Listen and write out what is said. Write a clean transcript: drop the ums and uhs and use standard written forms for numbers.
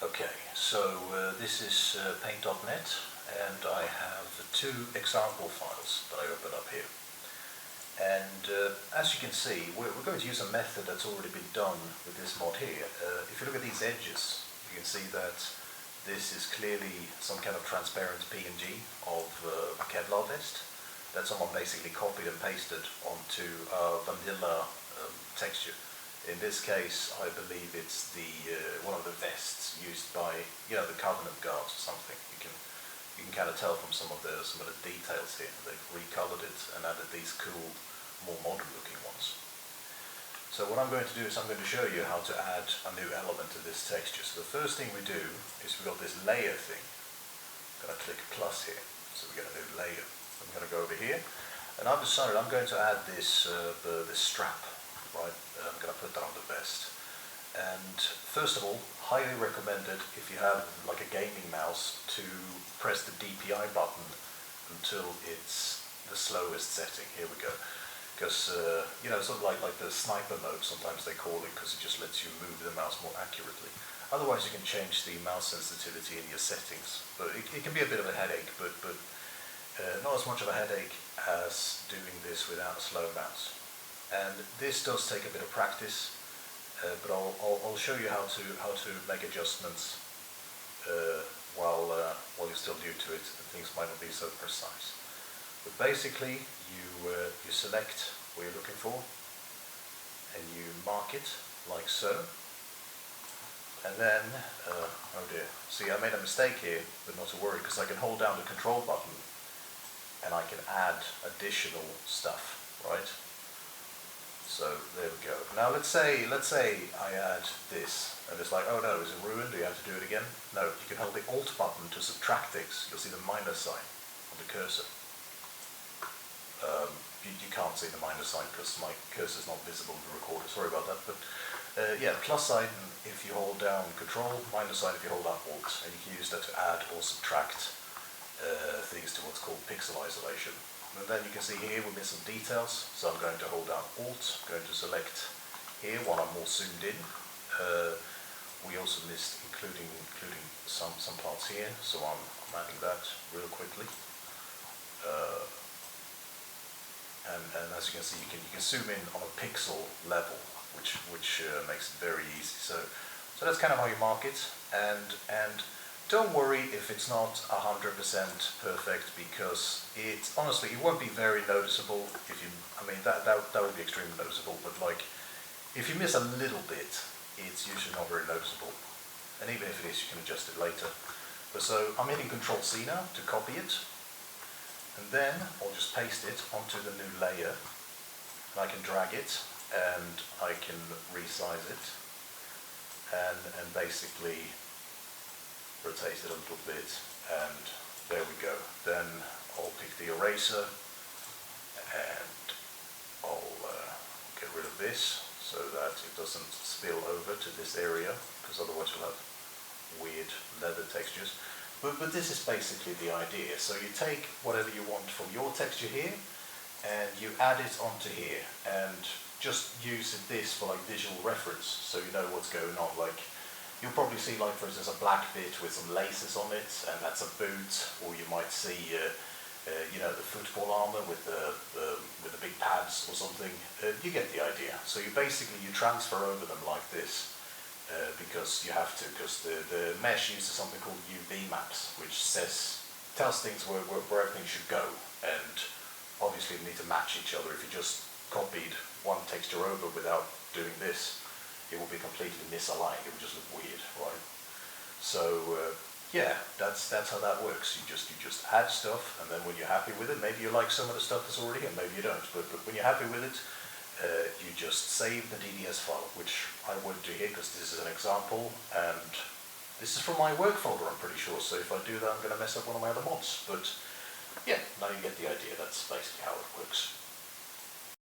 Okay, so this is Paint.net, and I have two example files that I open up here. And as you can see, we're going to use a method that's already been done with this mod here. If you look at these edges, you can see that this is clearly some kind of transparent PNG of a Kevlar vest that someone basically copied and pasted onto a vanilla texture. In this case, I believe it's the one of the vests used by, the Covenant guards or something. You can kind of tell from some of the details here. They've recolored it and added these cool, more modern-looking ones. So what I'm going to do is I'm going to show you how to add a new element to this texture. So the first thing we do is we've got this layer thing. I'm going to click plus here, so we get a new layer. I'm going to go over here, and I've decided I'm going to add this this strap. Right, I'm going to put that on the vest. And first of all, highly recommended if you have like a gaming mouse to press the DPI button until it's the slowest setting. Here we go. Because sort of like the sniper mode, sometimes they call it, because it just lets you move the mouse more accurately. Otherwise, you can change the mouse sensitivity in your settings. But it can be a bit of a headache, but not as much of a headache as doing this without a slow mouse. And this does take a bit of practice, but I'll show you how to make adjustments while you're still new to it, and things might not be so precise. But basically, you select what you're looking for, and you mark it like so. And then, oh dear, see, I made a mistake here, but not to worry, because I can hold down the control button, and I can add additional stuff, right? So there we go. Now let's say I add this, and it's like, oh no, is it ruined? Do you have to do it again? No, you can hold the Alt button to subtract things. You'll see the minus sign on the cursor. You can't see the minus sign because my cursor is not visible in the recorder. Sorry about that. But yeah, plus sign if you hold down Control, minus sign if you hold down Alt, and you can use that to add or subtract things to what's called pixel isolation. And then you can see here we miss some details, so I'm going to hold down Alt, I'm going to select here while I'm more zoomed in. We also missed including some parts here, so I'm adding that real quickly. And as you can see, you can zoom in on a pixel level, which makes it very easy. So that's kind of how you mark it, and don't worry if it's not 100% perfect, because honestly it won't be very noticeable if you, that would be extremely noticeable, but like if you miss a little bit, it's usually not very noticeable, and even if it is, you can adjust it later. But so I'm hitting Control C now to copy it, and then I'll just paste it onto the new layer, and I can drag it and I can resize it and basically rotate it a little bit, and there we go. Then I'll pick the eraser and I'll get rid of this so that it doesn't spill over to this area, because otherwise you'll have weird leather textures. But this is basically the idea. So you take whatever you want from your texture here and you add it onto here, and just use this for like visual reference so you know what's going on. Like, you'll probably see, like, for instance, a black bit with some laces on it, and that's a boot. Or you might see, the football armor with the big pads or something. You get the idea. So you transfer over them like this, because you have to, because the mesh uses something called UV maps, which tells things where everything should go, and obviously they need to match each other. If you just copied one texture over without doing this, it will be completely misaligned. It will just look weird, right? So yeah, that's how that works. You just add stuff, and then when you're happy with it, maybe you like some of the stuff that's already here, maybe you don't. But when you're happy with it, you just save the DDS file, which I won't do here because this is an example, and this is from my work folder, I'm pretty sure. So if I do that, I'm going to mess up one of my other mods. But yeah, now you get the idea. That's basically how it works.